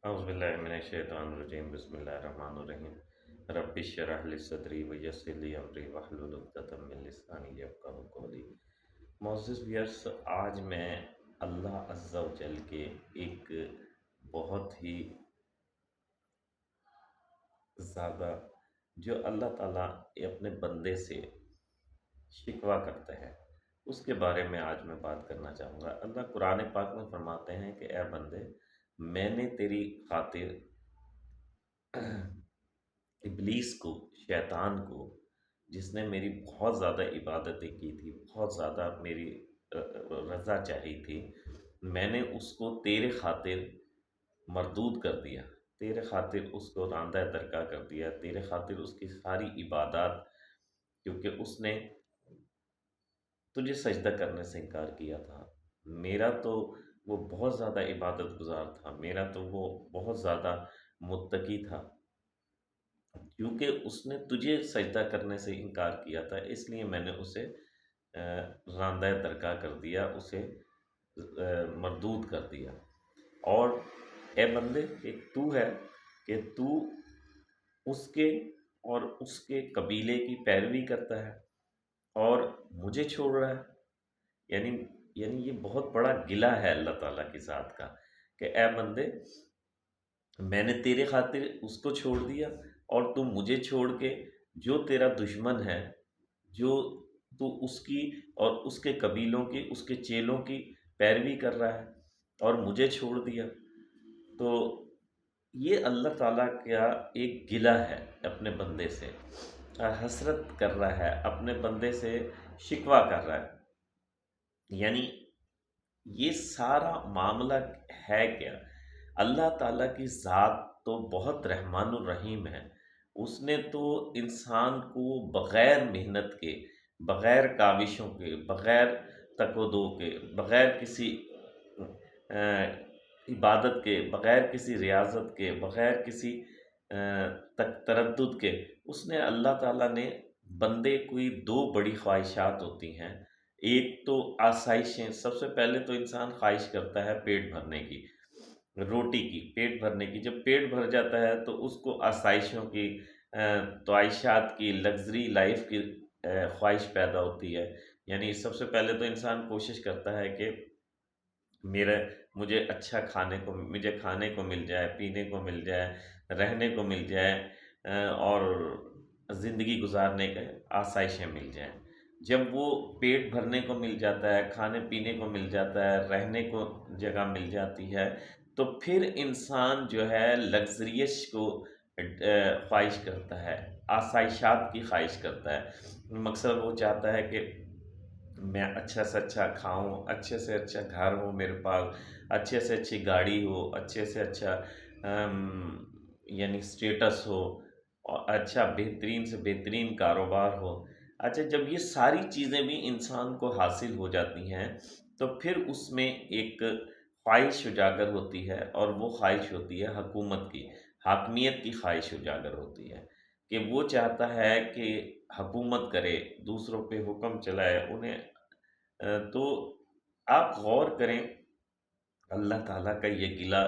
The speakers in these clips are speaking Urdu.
اعوذ باللہ من الشیطان الرجیم بسم اللہ الرحمن الرحیم رب اشرح لی صدری ویسر لی امری واحلل عقدۃ من لسانی یفقہوا قولی۔ معزز ویئرس، آج میں اللہ عز و جل کے ایک بہت ہی زیادہ جو اللہ تعالیٰ اپنے بندے سے شکوہ کرتے ہیں اس کے بارے میں آج میں بات کرنا چاہوں گا۔ اللہ قرآن پاک میں فرماتے ہیں کہ اے بندے، میں نے تیری خاطر ابلیس کو، شیطان کو، جس نے میری بہت زیادہ عبادتیں کی تھی، بہت زیادہ میری رضا چاہی تھی، میں نے اس کو تیرے خاطر مردود کر دیا، تیرے خاطر اس کو راندہ درکا کر دیا، تیرے خاطر اس کی ساری عبادات، کیونکہ اس نے تجھے سجدہ کرنے سے انکار کیا تھا۔ میرا تو وہ بہت زیادہ عبادت گزار تھا، میرا تو وہ بہت زیادہ متقی تھا، کیونکہ اس نے تجھے سجدہ کرنے سے انکار کیا تھا، اس لیے میں نے اسے راندہ درکا کر دیا، اسے مردود کر دیا۔ اور اے بندے، ایک تو ہے کہ تو اس کے اور اس کے قبیلے کی پیروی کرتا ہے اور مجھے چھوڑ رہا ہے۔ یعنی یعنی یہ بہت بڑا گلہ ہے اللہ تعالیٰ کی ذات کا کہ اے بندے، میں نے تیرے خاطر اس کو چھوڑ دیا اور تو مجھے چھوڑ کے جو تیرا دشمن ہے، جو تو اس کی اور اس کے قبیلوں کی، اس کے چیلوں کی پیروی کر رہا ہے اور مجھے چھوڑ دیا۔ تو یہ اللہ تعالیٰ کا ایک گلہ ہے اپنے بندے سے، حسرت کر رہا ہے، اپنے بندے سے شکوہ کر رہا ہے۔ یعنی یہ سارا معاملہ ہے کیا؟ اللہ تعالیٰ کی ذات تو بہت رحمان الرحیم ہے۔ اس نے تو انسان کو بغیر محنت کے، بغیر کاوشوں کے، بغیر تک و دو کے، بغیر کسی عبادت کے، بغیر کسی ریاضت کے، بغیر کسی تردد کے، اس نے اللہ تعالیٰ نے بندے کوئی دو بڑی خواہشات ہوتی ہیں۔ ایک تو آسائشیں، سب سے پہلے تو انسان خواہش کرتا ہے پیٹ بھرنے کی، روٹی کی، پیٹ بھرنے کی۔ جب پیٹ بھر جاتا ہے تو اس کو آسائشوں کی، تعیشات کی، لگژری لائف کی خواہش پیدا ہوتی ہے۔ یعنی سب سے پہلے تو انسان کوشش کرتا ہے کہ میرا مجھے اچھا مجھے کھانے کو مل جائے، پینے کو مل جائے، رہنے کو مل جائے، اور زندگی گزارنے کے آسائشیں مل جائیں۔ جب وہ پیٹ بھرنے کو مل جاتا ہے، کھانے پینے کو مل جاتا ہے، رہنے کو جگہ مل جاتی ہے، تو پھر انسان جو ہے لگژریش کو خواہش کرتا ہے، آسائشات کی خواہش کرتا ہے۔ مقصد وہ چاہتا ہے کہ میں اچھا سے اچھا کھاؤں، اچھے سے اچھا گھر ہو میرے پاس، اچھے سے اچھی گاڑی ہو، اچھے سے اچھا یعنی اسٹیٹس ہو، اور اچھا بہترین سے بہترین کاروبار ہو۔ اچھا، جب یہ ساری چیزیں بھی انسان کو حاصل ہو جاتی ہیں تو پھر اس میں ایک خواہش اجاگر ہوتی ہے، اور وہ خواہش ہوتی ہے حکومت کی، حاکمیت کی خواہش اجاگر ہوتی ہے کہ وہ چاہتا ہے کہ حکومت کرے، دوسروں پہ حکم چلائے انہیں۔ تو آپ غور کریں، اللہ تعالیٰ کا یہ گلہ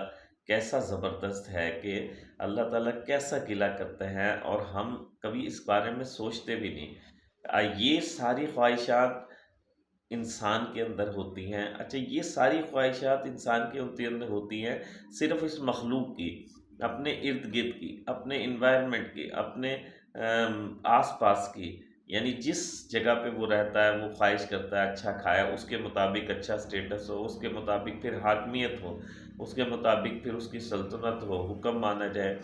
کیسا زبردست ہے کہ اللہ تعالیٰ کیسا گلہ کرتے ہیں، اور ہم کبھی اس بارے میں سوچتے بھی نہیں۔ یہ ساری خواہشات انسان کے اندر ہوتی ہیں۔ اچھا، یہ ساری خواہشات انسان کے اندر ہوتی ہیں صرف اس مخلوق کی، اپنے ارد گرد کی، اپنے انوائرمنٹ کی، اپنے آس پاس کی۔ یعنی جس جگہ پہ وہ رہتا ہے وہ خواہش کرتا ہے اچھا کھائے، اس کے مطابق اچھا سٹیٹس ہو، اس کے مطابق پھر حاکمیت ہو، اس کے مطابق پھر اس کی سلطنت ہو، حکم مانا جائے۔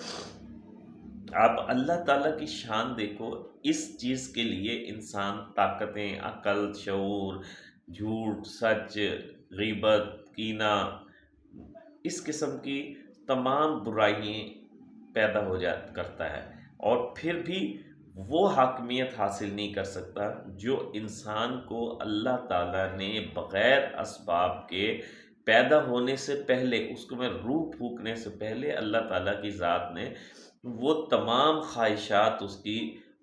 آپ اللہ تعالیٰ کی شان دیکھو، اس چیز کے لیے انسان طاقتیں، عقل، شعور، جھوٹ، سچ، غیبت، کینہ، اس قسم کی تمام برائیاں پیدا کرتا ہے، اور پھر بھی وہ حاکمیت حاصل نہیں کر سکتا جو انسان کو اللہ تعالیٰ نے بغیر اسباب کے پیدا ہونے سے پہلے، اس کو میں روح پھونکنے سے پہلے اللہ تعالیٰ کی ذات نے وہ تمام خواہشات اس کی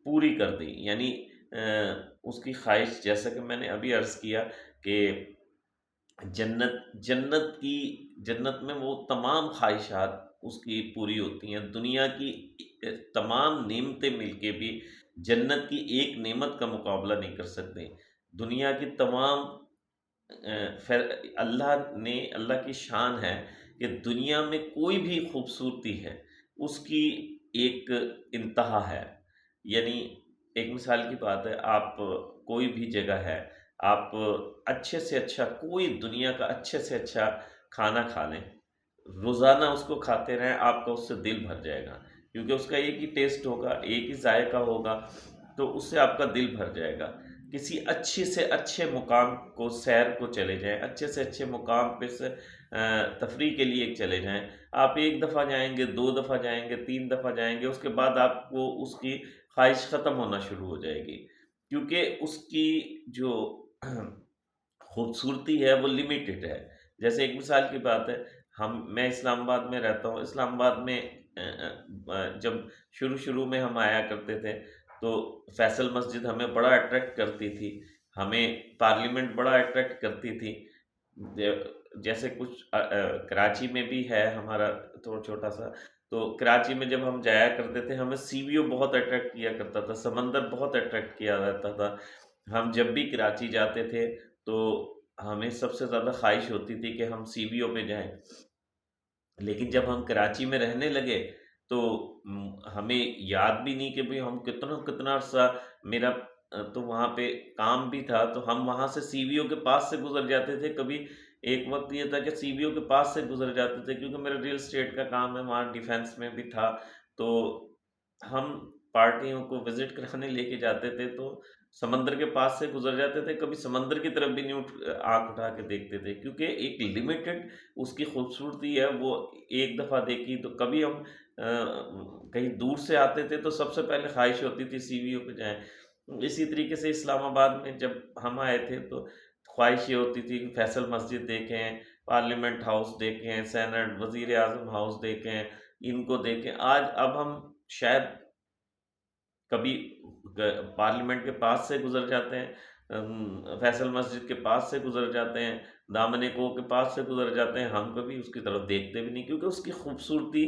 پوری کر دی۔ یعنی اس کی خواہش، جیسا کہ میں نے ابھی عرض کیا کہ جنت جنت میں وہ تمام خواہشات اس کی پوری ہوتی ہیں، دنیا کی تمام نعمتیں مل کے بھی جنت کی ایک نعمت کا مقابلہ نہیں کر سکتے۔ دنیا کی تمام اللہ کی شان ہے کہ دنیا میں کوئی بھی خوبصورتی ہے اس کی ایک انتہا ہے۔ یعنی ایک مثال کی بات ہے، آپ کوئی بھی جگہ ہے، آپ اچھے سے اچھا کوئی دنیا کا اچھے سے اچھا کھانا کھا لیں، روزانہ اس کو کھاتے رہیں، آپ کا اس سے دل بھر جائے گا، کیونکہ اس کا ایک ہی ٹیسٹ ہوگا، ایک ہی ذائقہ ہوگا، تو اس سے آپ کا دل بھر جائے گا۔ کسی اچھے سے اچھے مقام کو سیر کو چلے جائیں، اچھے سے اچھے مقام پہ سے تفریح کے لیے چلے جائیں، آپ ایک دفعہ جائیں گے، دو دفعہ جائیں گے، تین دفعہ جائیں گے، اس کے بعد آپ کو اس کی خواہش ختم ہونا شروع ہو جائے گی، کیونکہ اس کی جو خوبصورتی ہے وہ لمیٹڈ ہے۔ جیسے ایک مثال کی بات ہے، میں اسلام آباد میں رہتا ہوں، اسلام آباد میں جب شروع میں ہم آیا کرتے تھے تو فیصل مسجد ہمیں بڑا اٹریکٹ کرتی تھی، ہمیں پارلیمنٹ بڑا اٹریکٹ کرتی تھی۔ جیسے کچھ کراچی میں بھی ہے ہمارا تھوڑا چھوٹا سا، تو کراچی میں جب ہم جایا کرتے تھے ہمیں سی وی او بہت اٹریکٹ کیا کرتا تھا، سمندر بہت اٹریکٹ کیا جاتا تھا۔ ہم جب بھی کراچی جاتے تھے تو ہمیں سب سے زیادہ خواہش ہوتی تھی کہ ہم سی وی او پہ جائیں، لیکن جب ہم کراچی میں رہنے لگے تو ہمیں یاد بھی نہیں کہ بھئی ہم کتنا کتنا عرصہ میرا تو وہاں پہ کام بھی تھا، تو ہم وہاں سے سی وی او کے پاس سے گزر جاتے تھے۔ کبھی ایک وقت یہ تھا کہ سی وی او کے پاس سے گزر جاتے تھے، کیونکہ میرا ریل اسٹیٹ کا کام ہے، وہاں ڈیفینس میں بھی تھا، تو ہم پارٹیوں کو وزٹ کرانے لے کے جاتے تھے تو سمندر کے پاس سے گزر جاتے تھے، کبھی سمندر کی طرف بھی نہیں آنکھ اٹھا کے دیکھتے تھے، کیونکہ ایک لمیٹڈ اس کی خوبصورتی ہے، وہ ایک دفعہ دیکھی تو کبھی ہم کہیں دور سے آتے تھے تو سب سے پہلے خواہش ہوتی تھی سی وی او پہ جائیں۔ اسی طریقے سے اسلام آباد میں جب ہم آئے تھے تو خواہش یہ ہوتی تھی کہ فیصل مسجد دیکھیں، پارلیمنٹ ہاؤس دیکھیں، سینٹ وزیر اعظم ہاؤس دیکھیں، ان کو دیکھیں۔ اب ہم شاید کبھی پارلیمنٹ کے پاس سے گزر جاتے ہیں، فیصل مسجد کے پاس سے گزر جاتے ہیں، دامن کو کے پاس سے گزر جاتے ہیں، ہم کبھی اس کی طرف دیکھتے بھی نہیں، کیونکہ اس کی خوبصورتی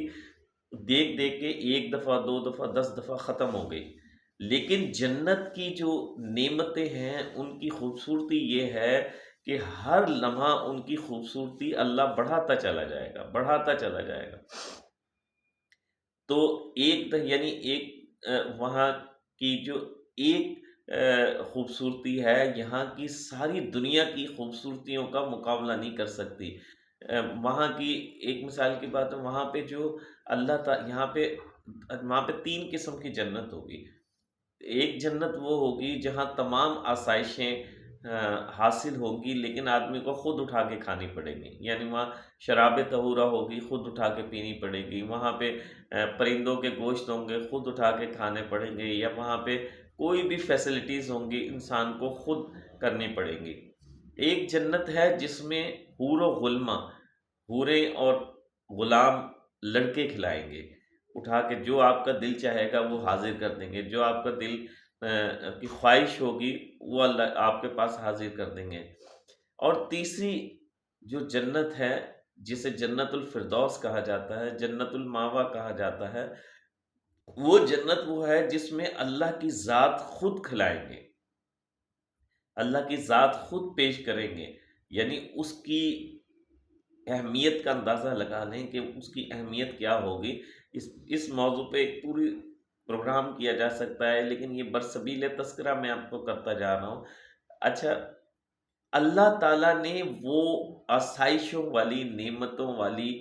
دیکھ دیکھ کے ایک دفعہ، دو دفعہ، 10 دفعہ ختم ہو گئی۔ لیکن جنت کی جو نعمتیں ہیں ان کی خوبصورتی یہ ہے کہ ہر لمحہ ان کی خوبصورتی اللہ بڑھاتا چلا جائے گا، بڑھاتا چلا جائے گا۔ تو یعنی ایک وہاں کی جو ایک خوبصورتی ہے یہاں کی ساری دنیا کی خوبصورتیوں کا مقابلہ نہیں کر سکتی۔ وہاں کی ایک مثال کی بات ہے، وہاں پہ جو اللہ تعالی وہاں پہ 3 قسم کی جنت ہوگی۔ ایک جنت وہ ہوگی جہاں تمام آسائشیں حاصل ہوگی، لیکن آدمی کو خود اٹھا کے کھانی پڑے گی، یعنی وہاں شراب طہورہ ہوگی، خود اٹھا کے پینی پڑے گی، وہاں پہ پرندوں کے گوشت ہوں گے، خود اٹھا کے کھانے پڑیں گے، یا وہاں پہ کوئی بھی فیسلٹیز ہوں گی انسان کو خود کرنی پڑیں گی۔ ایک جنت ہے جس میں حور و غلماں، حوریں اور غلام لڑکے کھلائیں گے، اٹھا کے جو آپ کا دل چاہے گا وہ حاضر کر دیں گے، جو آپ کا دل کی خواہش ہوگی وہ اللہ آپ کے پاس حاضر کر دیں گے۔ اور تیسری جو جنت ہے جسے جنت الفردوس کہا جاتا ہے، جنت الماوا کہا جاتا ہے، وہ جنت وہ ہے جس میں اللہ کی ذات خود کھلائیں گے، اللہ کی ذات خود پیش کریں گے، یعنی اس کی اہمیت کا اندازہ لگا لیں کہ اس کی اہمیت کیا ہوگی۔ اس موضوع پہ ایک پوری پروگرام کیا جا سکتا ہے، لیکن یہ برسبیل تذکرہ میں آپ کو کرتا جا رہا ہوں۔ اچھا، اللہ تعالیٰ نے وہ آسائشوں والی، نعمتوں والی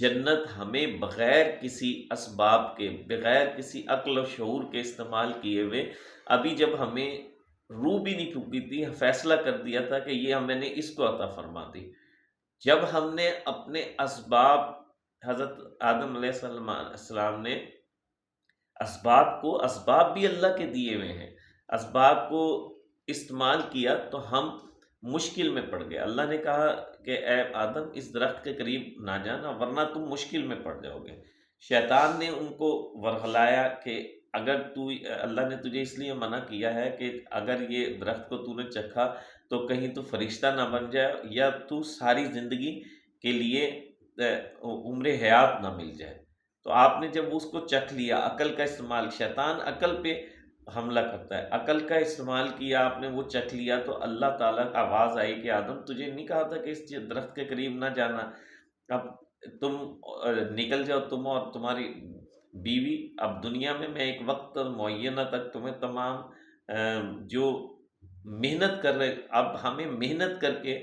جنت ہمیں بغیر کسی اسباب کے، بغیر کسی عقل و شعور کے استعمال کیے ہوئے، ابھی جب ہمیں روح بھی نہیں پھونکی تھی، فیصلہ کر دیا تھا کہ یہ میں نے اس کو عطا فرما دی۔ جب ہم نے اپنے اسباب، حضرت آدم علیہ السلام نے اسباب بھی اللہ کے دیے ہوئے ہیں، اسباب کو استعمال کیا تو ہم مشکل میں پڑ گئے۔ اللہ نے کہا کہ اے آدم اس درخت کے قریب نہ جانا ورنہ تم مشکل میں پڑ جاؤ گے۔ شیطان نے ان کو ورغلایا کہ اللہ نے تجھے اس لیے منع کیا ہے کہ اگر یہ درخت کو تو نے چکھا تو کہیں تو فرشتہ نہ بن جائے، یا تو ساری زندگی کے لیے عمر حیات نہ مل جائے۔ تو آپ نے جب اس کو چکھ لیا، عقل کا استعمال، شیطان عقل پہ حملہ کرتا ہے، عقل کا استعمال کیا آپ نے، وہ چکھ لیا، تو اللہ تعالیٰ کا آواز آئی کہ آدم تجھے نہیں کہا تھا کہ اس درخت کے قریب نہ جانا، اب تم نکل جاؤ، تم اور تمہاری بیوی، اب دنیا میں ایک وقت معینہ تک تمہیں تمام جو محنت کر رہے، اب ہمیں محنت کر کے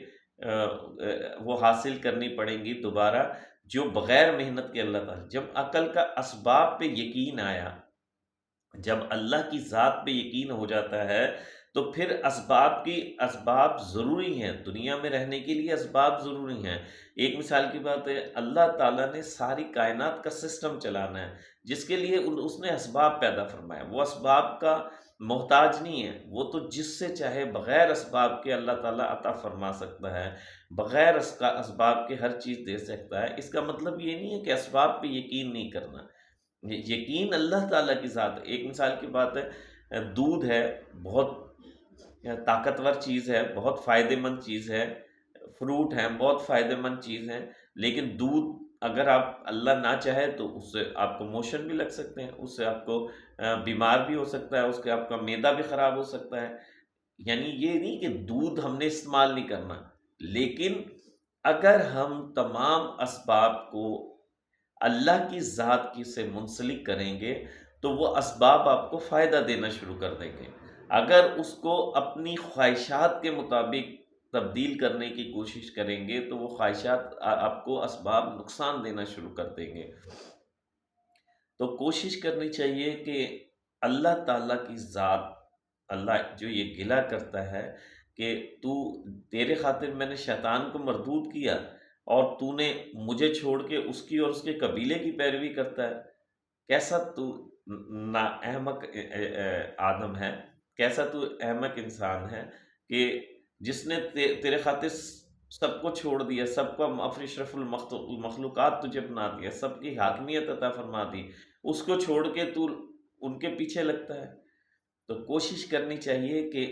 وہ حاصل کرنی پڑیں گی دوبارہ، جو بغیر محنت کے اللہ تعالیٰ، جب عقل کا اسباب پہ یقین آیا، جب اللہ کی ذات پہ یقین ہو جاتا ہے، تو پھر اسباب ضروری ہیں، دنیا میں رہنے کے لیے اسباب ضروری ہیں۔ ایک مثال کی بات ہے، اللہ تعالیٰ نے ساری کائنات کا سسٹم چلانا ہے، جس کے لیے اس نے اسباب پیدا فرمایا، وہ اسباب کا محتاج نہیں ہے، وہ تو جس سے چاہے بغیر اسباب کے اللہ تعالیٰ عطا فرما سکتا ہے، بغیر اسباب کے ہر چیز دے سکتا ہے۔ اس کا مطلب یہ نہیں ہے کہ اسباب پہ یقین نہیں کرنا، یقین اللہ تعالیٰ کی ذات ہے۔ ایک مثال کی بات ہے، دودھ ہے، بہت طاقتور چیز ہے، بہت فائدہ مند چیز ہے، فروٹ ہیں، بہت فائدہ مند چیز ہیں، لیکن دودھ اگر آپ اللہ نہ چاہے تو اس سے آپ کو موشن بھی لگ سکتے ہیں، اس سے آپ کو بیمار بھی ہو سکتا ہے، اس کے آپ کا معدہ بھی خراب ہو سکتا ہے۔ یعنی یہ نہیں کہ دودھ ہم نے استعمال نہیں کرنا، لیکن اگر ہم تمام اسباب کو اللہ کی ذات کی سے منسلک کریں گے تو وہ اسباب آپ کو فائدہ دینا شروع کر دیں گے۔ اگر اس کو اپنی خواہشات کے مطابق تبدیل کرنے کی کوشش کریں گے تو وہ خواہشات آپ کو اسباب نقصان دینا شروع کر دیں گے۔ تو کوشش کرنی چاہیے کہ اللہ تعالیٰ کی ذات، اللہ جو یہ گلہ کرتا ہے کہ تیرے خاطر میں نے شیطان کو مردود کیا اور تو نے مجھے چھوڑ کے اس کی اور اس کے قبیلے کی پیروی کرتا ہے، کیسا تو نا احمق آدم ہے، کیسا تو احمق انسان ہے کہ جس نے تیرے خاطر سب کو چھوڑ دیا، سب کو اشرف المخلوقات تجھے بنا دیا، سب کی حاکمیت عطا فرما دی، اس کو چھوڑ کے تو ان کے پیچھے لگتا ہے۔ تو کوشش کرنی چاہیے کہ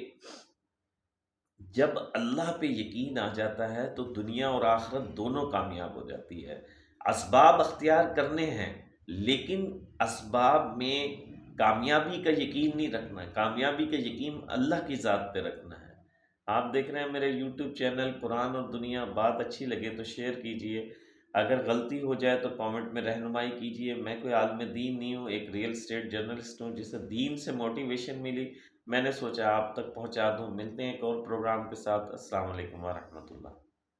جب اللہ پہ یقین آ جاتا ہے تو دنیا اور آخرت دونوں کامیاب ہو جاتی ہے۔ اسباب اختیار کرنے ہیں، لیکن اسباب میں کامیابی کا یقین نہیں رکھنا ہے، کامیابی کا یقین اللہ کی ذات پہ رکھنا ہے۔ آپ دیکھ رہے ہیں میرے یوٹیوب چینل قرآن اور دنیا، بات اچھی لگے تو شیئر کیجئے، اگر غلطی ہو جائے تو کامنٹ میں رہنمائی کیجئے۔ میں کوئی عالم دین نہیں ہوں، ایک ریئل اسٹیٹ جرنلسٹ ہوں جسے دین سے موٹیویشن ملی، میں نے سوچا آپ تک پہنچا دوں۔ ملتے ہیں ایک اور پروگرام کے ساتھ۔ السلام علیکم ورحمۃ اللہ۔